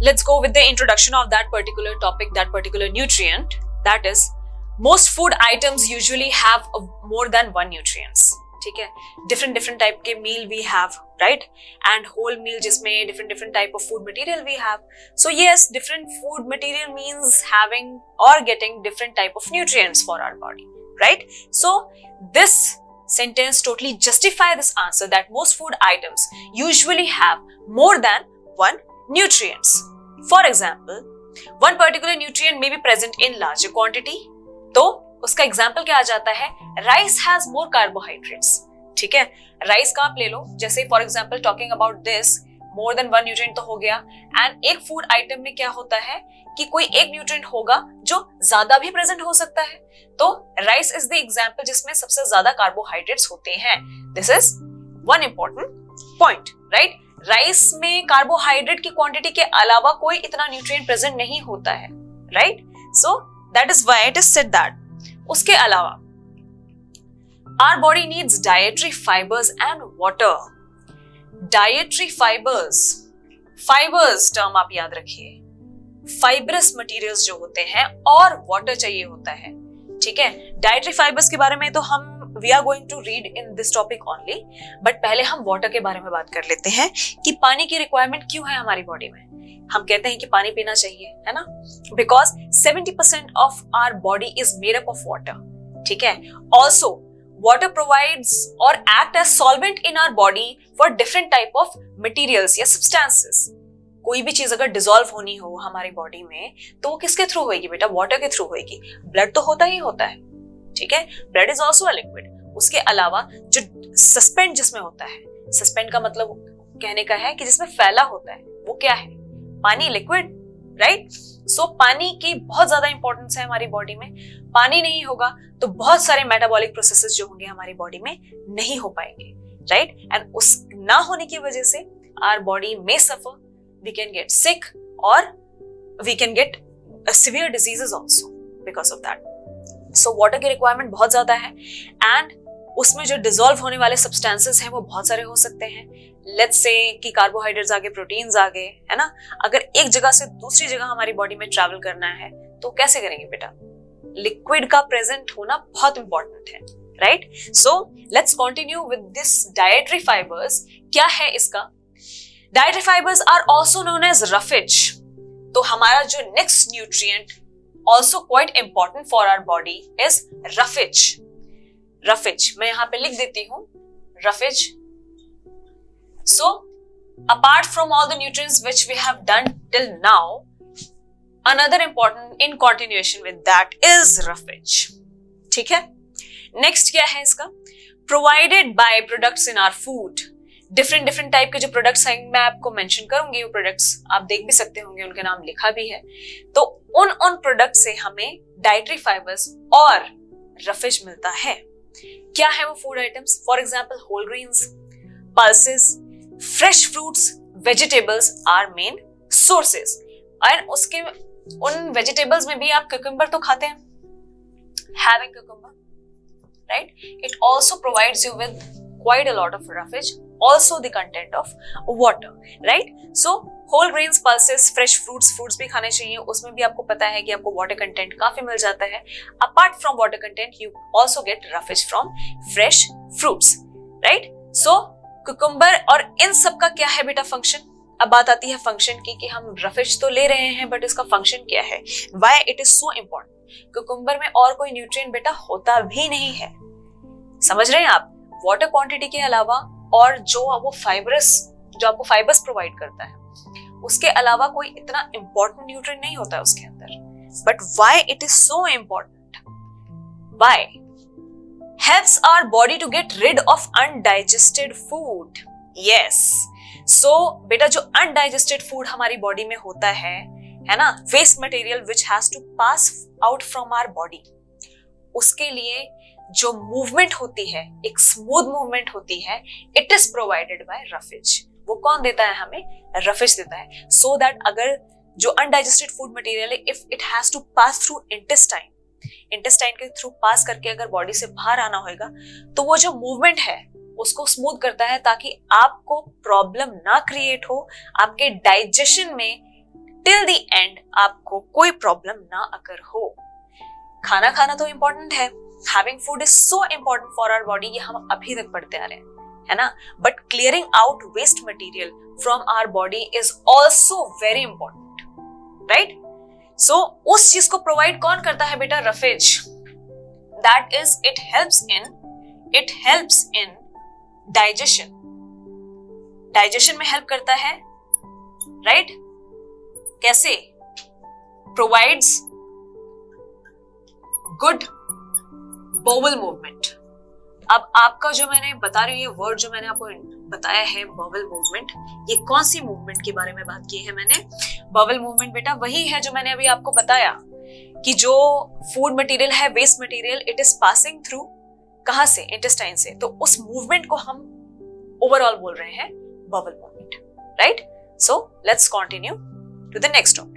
let's go with the introduction of that particular topic, that particular nutrient. That is, most food items usually have more than one nutrients. ठीक है, different type के meal we have, right? And whole meal जिसमें different type of food material we have. So yes, different food material means having or getting different type of nutrients for our body, right? So this sentence totally justify this answer that most food items usually have more than one nutrients. For example, one particular nutrient may be present in larger quantity. तो उसका example क्या आ जाता है? Rice has more carbohydrates. ठीक है, rice का आप ले लो, जैसे for example talking about this, more than one nutrient तो हो गया. एंड एक फूड आइटम में क्या होता है कि कोई एक न्यूट्रिएंट होगा जो ज्यादा भी प्रेजेंट हो सकता है. तो राइस इज द एग्जाम्पल जिसमें सबसे ज्यादा कार्बोहाइड्रेट्स होते हैं. This is one important point, right? Rice में कार्बोहाइड्रेट की क्वांटिटी के अलावा कोई इतना न्यूट्रिएंट प्रेजेंट नहीं होता है, right? So that is why it is said that. उसके अलावा our body needs dietary fibers and water. Dietary fibers, fibers term आप याद रखिए, फाइब्रस मटेरियल्स जो होते हैं और वाटर चाहिए होता है. ठीक है, डाइटरी फाइबर्स के बारे में तो हम we are going to read in this topic only, but पहले हम वाटर के बारे में बात कर लेते हैं कि पानी की रिक्वायरमेंट क्यों है हमारी बॉडी में. हम कहते हैं कि पानी पीना चाहिए, है ना? Because 70% of our body is made up of water. ठीक है, also water provides or act as solvent in our body for different type of materials या substances. कोई भी चीज अगर डिसॉल्व होनी हो हमारी बॉडी में तो वो किसके थ्रू होगी बेटा? वाटर के थ्रू होगी. ब्लड तो होता ही होता है, ठीक है, blood is also a liquid. उसके अलावा जो सस्पेंड जिसमें होता है, सस्पेंड का मतलब कहने का है कि जिसमें फैला होता है, वो क्या है? पानी, लिक्विड, राइट? सो पानी की बहुत ज्यादा इंपॉर्टेंस है हमारी बॉडी में. पानी नहीं होगा तो बहुत सारे मेटाबॉलिक प्रोसेसेस जो होंगे हमारी बॉडी में नहीं हो पाएंगे, राइट? एंड उस ना होने की वजह से आवर बॉडी में suffer, we can get sick और we can get severe diseases also because of that. So water की रिक्वायरमेंट बहुत ज्यादा है एंड उसमें जो डिसॉल्व होने वाले सब्सटेंसेस हैं वो बहुत सारे हो सकते हैं. लेट्स से कि कार्बोहाइड्रेट्स आगे, प्रोटीन्स आगे, है ना? अगर एक जगह से दूसरी जगह हमारी बॉडी में ट्रैवल करना है तो कैसे करेंगे बेटा? लिक्विड का प्रेजेंट होना बहुत इंपॉर्टेंट है, right? So let's continue with this dietary fibres. क्या है इसका? Dietary fibres are also known as roughage. तो हमारा जो next nutrient also quite important for our body is roughage. Roughage मैं यहां पे लिख देती हूं, roughage. So, apart from all the nutrients which we have done till now, another important in continuation with that is roughage. ठीक है? Next क्या है इसका? Provided by products in our food. different type के जो products हैं मैं आपको mention करूंगी. वो products आप देख भी सकते होंगे, उनके नाम लिखा भी है. तो उन products से हमें dietary fibers और roughage मिलता है. क्या है वो food items? For example, whole grains, pulses, fresh fruits, vegetables are main sources. and उसके उन vegetables में भी आप cucumber तो खाते हैं, having cucumber, right? It also provides you with quite a lot of roughage, also the content of water, right? So whole grains, pulses, fresh fruits भी खाने चाहिए. उसमें भी आपको पता है कि आपको water content काफी मिल जाता है. Apart from water content, you also get roughage from fresh fruits, right? So cucumber और इन सब का क्या है बेटा फंक्शन? अब बात आती है फंक्शन की कि हम रफेज तो ले रहे हैं बट इसका फंक्शन क्या है? Why it is so important? Cucumber में और कोई न्यूट्रिएंट बेटा होता भी नहीं है. समझ रहे हैं आप? वाटर क्वांटिटी के अलावा और जो वो फाइबरस, जो आपको फाइबर्स प्रोवाइड करता है, उसके अलावा कोई इतना इंपॉर्टेंट न्यूट्रिएंट नहीं होता है उसके अंदर. But why it is so important? Why? helps our body to get rid of undigested food. Yes. So बेटा जो undigested food हमारी बॉडी में होता है ना, waste material which has to pass out from our body, उसके लिए जो मूवमेंट होती है, एक स्मूथ मूवमेंट होती है, it is provided by roughage. वो कौन देता है हमें? रफेज देता है. सो दैट अगर जो अनडाइजेस्टेड फूड मटेरियल है, if it has to pass through intestine के थ्रू पास करके अगर बॉडी से बाहर आना होगा तो वो जो मूवमेंट है उसको स्मूथ करता है ताकि आपको प्रॉब्लम ना क्रिएट हो, आपके डाइजेशन में टिल द एंड आपको कोई प्रॉब्लम ना अगर हो। खाना खाना तो इंपॉर्टेंट है, having food is so important for our body, ये हम अभी तक पढ़ते आ रहे हैं, है ना। But clearing out waste material from our body is also very important, right. So उस चीज को प्रोवाइड कौन करता है बेटा? Roughage. That is it helps in digestion. Digestion में हेल्प करता है, राइट। कैसे? Provides good bowel movement. अब आपका जो मैंने बता रही हूँ, ये वर्ड जो मैंने आपको बताया है बॉवल मूवमेंट, ये कौन सी मूवमेंट के बारे में बात की है मैंने? बॉवल मूवमेंट बेटा वही है जो मैंने अभी आपको बताया कि जो फूड मटेरियल है, waste material, it is passing through कहां से? इंटेस्टाइन से। तो उस मूवमेंट को हम ओवरऑल बोल रहे हैं bowel movement, right. So let's continue to the next topic.